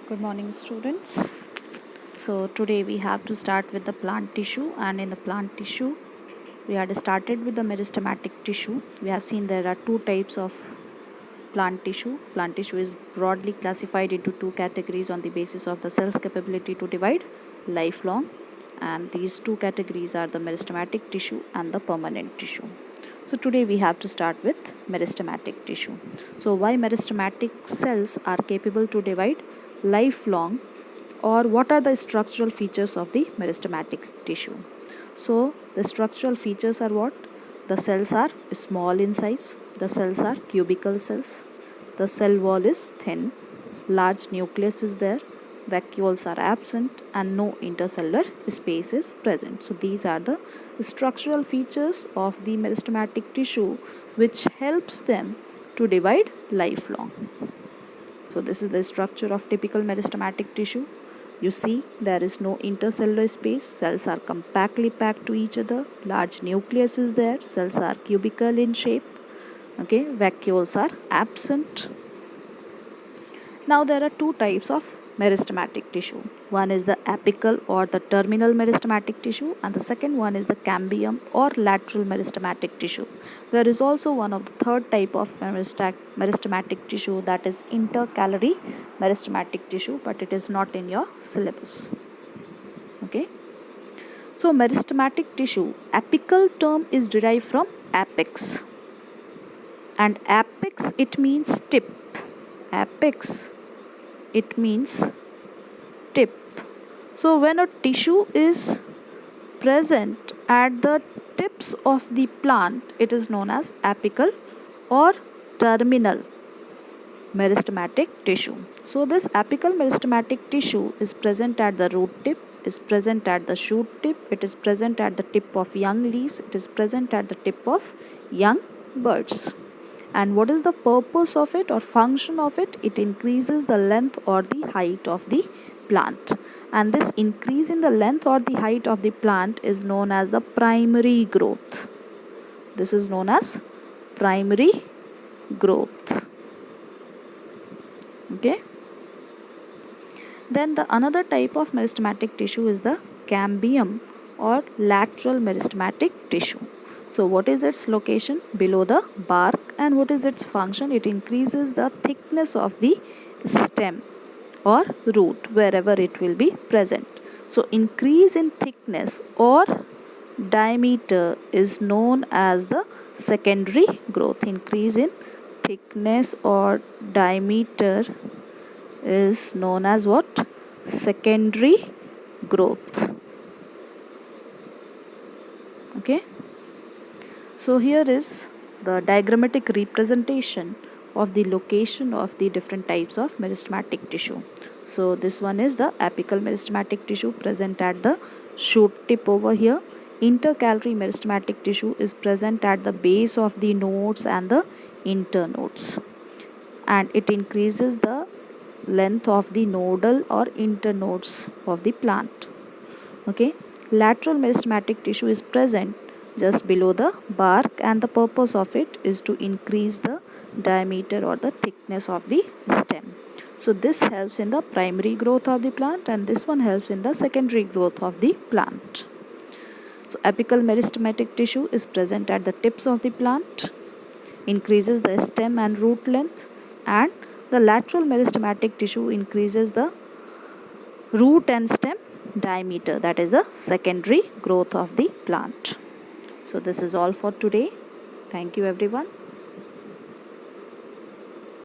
Good morning, students. So today we have to start with the plant tissue, and in the plant tissue we had started with the meristematic tissue. We have seen there are two types of plant tissue. Plant tissue is broadly classified into two categories on the basis of the cell's capability to divide lifelong, and these two categories are the meristematic tissue and the permanent tissue. So today we have to start with meristematic tissue. So why meristematic cells are capable to divide lifelong, or what are the structural features of the meristematic tissue? So the structural features are what? The cells are small in size, the cells are cubical cells, the cell wall is thin, large nucleus is there, vacuoles are absent, and no intercellular space is present. So these are the structural features of the meristematic tissue which helps them to divide lifelong. So this is the structure of typical meristematic tissue. You see there is no intercellular space, cells are compactly packed to each other, large nucleus is there, cells are cubical in shape, okay, vacuoles are absent. Now there are two types of meristematic tissue. One is the apical or the terminal meristematic tissue, and the second one is the cambium or lateral meristematic tissue. There is also one of the third type of meristematic tissue, that is intercalary meristematic tissue, but it is not in your syllabus. Okay. So meristematic tissue, apical term is derived from apex, and apex it means tip. Apex it means tip. So when a tissue is present at the tips of the plant, it is known as apical or terminal meristematic tissue. So this apical meristematic tissue is present at the root tip, is present at the shoot tip, it is present at the tip of young leaves, it is present at the tip of young birds. And what is the purpose of it or function of it? It increases the length or the height of the plant, and this increase in the length or the height of the plant is known as the primary growth. This is known as primary growth. Okay. Then the another type of meristematic tissue is the cambium or lateral meristematic tissue. So what is its location? Below the bark. And what is its function? It increases the thickness of the stem or root wherever it will be present. So increase in thickness or diameter is known as the secondary growth. Increase in thickness or diameter is known as what? Secondary growth. Okay. So here is the diagrammatic representation of the location of the different types of meristematic tissue. So this one is the apical meristematic tissue present at the shoot tip over here. Intercalary meristematic tissue is present at the base of the nodes and the internodes, and it increases the length of the nodal or internodes of the plant. Okay. Lateral meristematic tissue is present just below the bark, and the purpose of it is to increase the diameter or the thickness of the stem. So this helps in the primary growth of the plant, and this one helps in the secondary growth of the plant. So apical meristematic tissue is present at the tips of the plant, increases the stem and root length, and the lateral meristematic tissue increases the root and stem diameter, that is the secondary growth of the plant. So this is all for today. Thank you everyone.